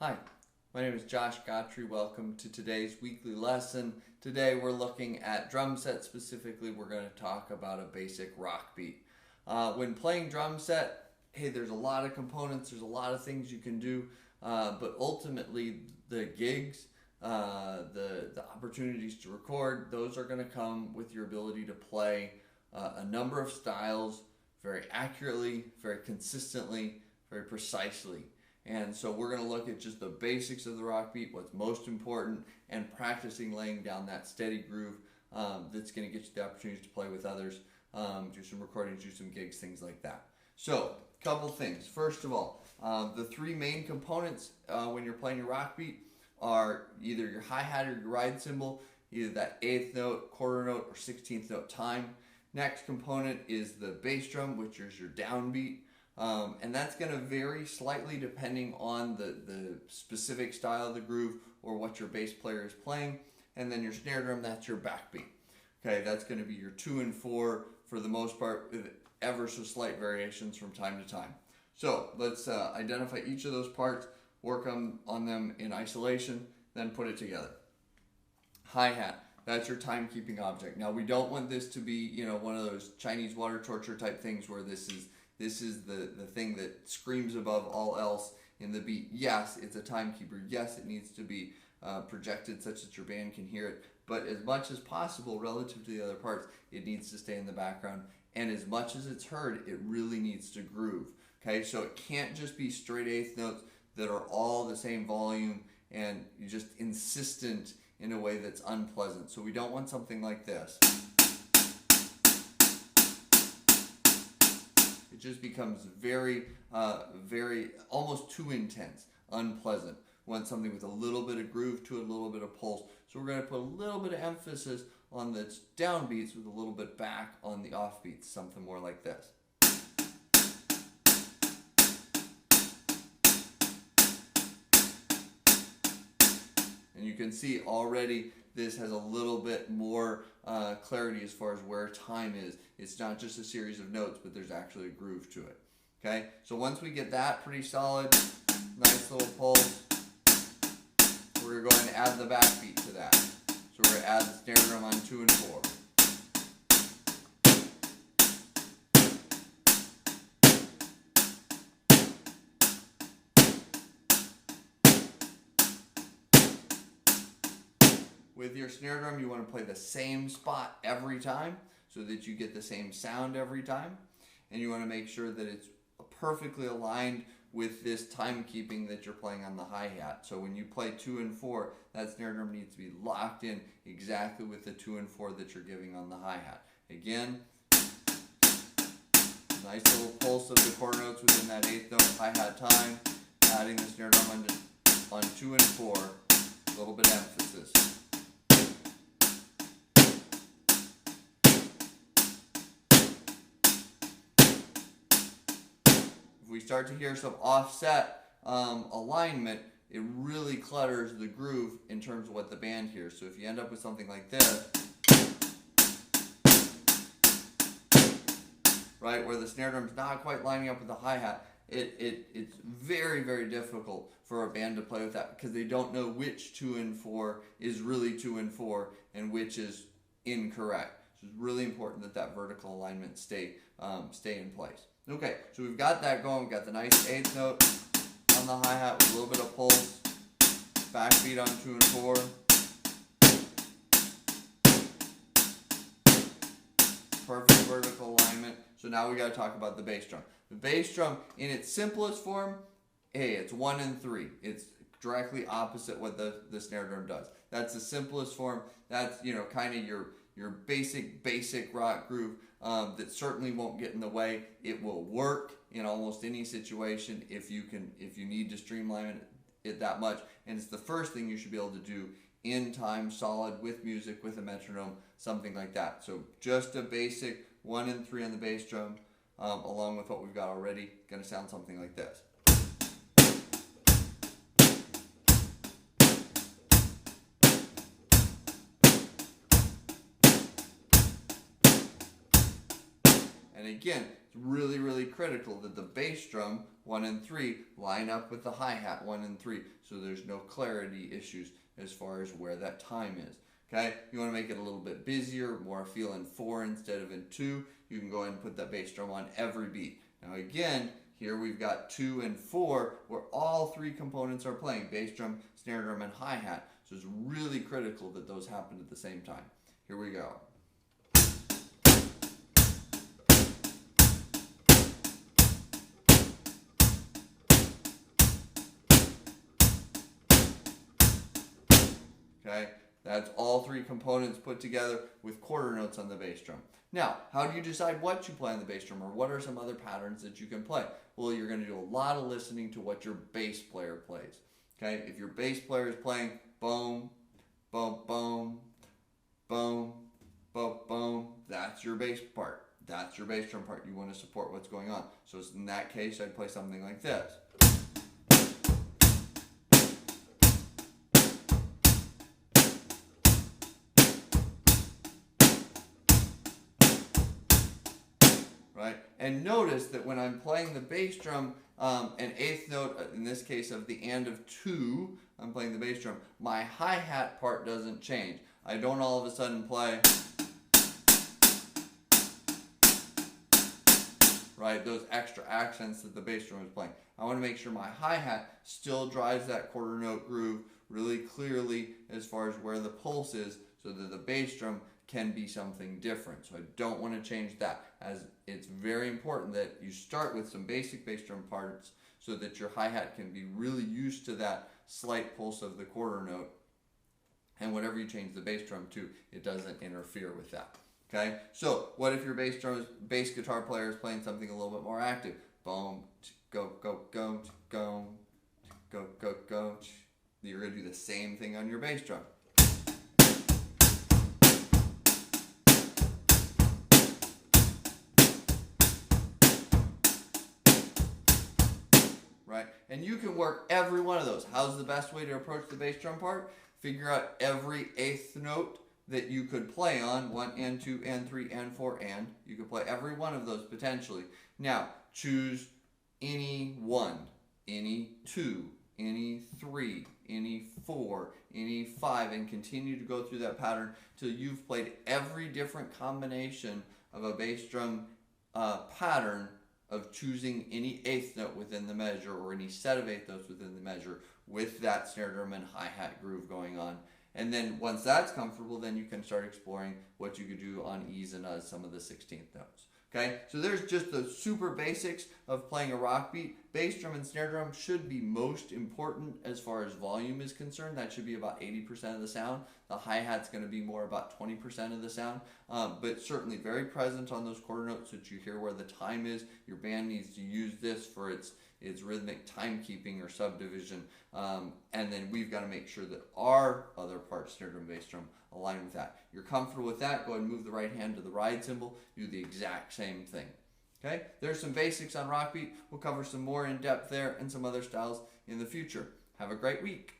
Hi, my name is Josh Gottry. Welcome to today's weekly lesson. Today we're looking at drum set. Specifically, we're going to talk about a basic rock beat. When playing drum set, hey, there's a lot of components, there's a lot of things you can do, but ultimately the gigs, the opportunities to record, those are going to come with your ability to play a number of styles very accurately, very consistently, very precisely. And so we're going to look at just the basics of the rock beat, what's most important, and practicing laying down that steady groove that's going to get you the opportunity to play with others, do some recordings, do some gigs, things like that. So, a couple things. First of all, the three main components when you're playing your rock beat are either your hi-hat or your ride cymbal, either that 8th note, quarter note, or 16th note time. Next component is the bass drum, which is your downbeat. And that's going to vary slightly depending on the specific style of the groove or what your bass player is playing. And then your snare drum, that's your backbeat. Okay, that's going to be your 2 and 4 for the most part, with ever so slight variations from time to time. So let's identify each of those parts, work on them in isolation, then put it together. Hi-hat, that's your timekeeping object. Now we don't want this to be, one of those Chinese water torture type things where this is the thing that screams above all else in the beat. Yes, it's a timekeeper. Yes, it needs to be projected such that your band can hear it. But as much as possible, relative to the other parts, it needs to stay in the background. And as much as it's heard, it really needs to groove. Okay, so it can't just be straight 8th notes that are all the same volume and you're just insistent in a way that's unpleasant. So we don't want something like this. It just becomes very almost too intense, unpleasant. We want something with a little bit of groove to it, a little bit of pulse. So we're going to put a little bit of emphasis on the downbeats with a little bit back on the offbeats, something more like this. And you can see already this has a little bit more clarity as far as where time is. It's not just a series of notes, but there's actually a groove to it. Okay, so once we get that pretty solid, nice little pulse, we're going to add the backbeat to that. So we're going to add the snare drum on 2 and 4. With your snare drum, you want to play the same spot every time so that you get the same sound every time. And you want to make sure that it's perfectly aligned with this timekeeping that you're playing on the hi-hat. So when you play 2 and 4, that snare drum needs to be locked in exactly with the 2 and 4 that you're giving on the hi-hat. Again, nice little pulse of the quarter notes within that 8th note hi-hat time, adding the snare drum on 2 and 4, a little bit of emphasis. If we start to hear some offset alignment, it really clutters the groove in terms of what the band hears. So if you end up with something like this, right, where the snare drum's not quite lining up with the hi-hat, it's very, very difficult for a band to play with that because they don't know which 2 and 4 is really 2 and 4 and which is incorrect. So it's really important that that vertical alignment stay in place. Okay, so we've got that going. We've got the nice 8th note on the hi-hat with a little bit of pulse, backbeat on 2 and 4. Perfect vertical alignment. So now we got to talk about the bass drum. The bass drum, in its simplest form, hey, it's 1 and 3. It's directly opposite what the snare drum does. That's the simplest form. That's kind of your basic rock groove. That certainly won't get in the way. It will work in almost any situation if you need to streamline it that much. And it's the first thing you should be able to do in time, solid, with music, with a metronome, something like that. So just a basic 1 and 3 on the bass drum, along with what we've got already, going to sound something like this. And again, it's really, really critical that the bass drum 1 and 3 line up with the hi-hat 1 and 3, so there's no clarity issues as far as where that time is. Okay, you want to make it a little bit busier, more feel in 4 instead of in 2. You can go ahead and put that bass drum on every beat. Now again, here we've got 2 and 4 where all 3 components are playing: bass drum, snare drum, and hi-hat. So it's really critical that those happen at the same time. Here we go. Okay, that's all 3 components put together with quarter notes on the bass drum. Now, how do you decide what you play on the bass drum, or what are some other patterns that you can play? Well, you're going to do a lot of listening to what your bass player plays. Okay, if your bass player is playing boom, boom, boom, boom, boom, boom, that's your bass part. That's your bass drum part. You want to support what's going on. So in that case, I'd play something like this. Right? And notice that when I'm playing the bass drum, an eighth note, in this case of the and of 2, I'm playing the bass drum, my hi-hat part doesn't change. I don't all of a sudden play, right, those extra accents that the bass drum is playing. I want to make sure my hi-hat still drives that quarter note groove really clearly as far as where the pulse is, so that the bass drum can be something different. So I don't want to change that, as it's very important that you start with some basic bass drum parts so that your hi-hat can be really used to that slight pulse of the quarter note, and whatever you change the bass drum to, it doesn't interfere with that. Okay, so what if your bass guitar player is playing something a little bit more active? Boom, go, go, go, go, go, go, go. You're going to do the same thing on your bass drum. Right? And you can work every one of those. How's the best way to approach the bass drum part? Figure out every eighth note that you could play on, 1 and 2 and 3 and 4 and. You could play every one of those potentially. Now, choose any 1, any 2, any 3, any 4, any 5, and continue to go through that pattern till you've played every different combination of a bass drum pattern of choosing any eighth note within the measure, or any set of eighth notes within the measure, with that snare drum and hi-hat groove going on. And then once that's comfortable, then you can start exploring what you could do on E's and U's, some of the 16th notes. Okay, so there's just the super basics of playing a rock beat. Bass drum and snare drum should be most important as far as volume is concerned. That should be about 80% of the sound. The hi-hat's going to be more about 20% of the sound, but certainly very present on those quarter notes so that you hear where the time is. Your band needs to use this for its rhythmic timekeeping or subdivision, and then we've got to make sure that our other parts, snare drum, bass drum, align with that. You're comfortable with that, go ahead and move the right hand to the ride cymbal, do the exact same thing. Okay, there's some basics on rock beat. We'll cover some more in depth there and some other styles in the future. Have a great week.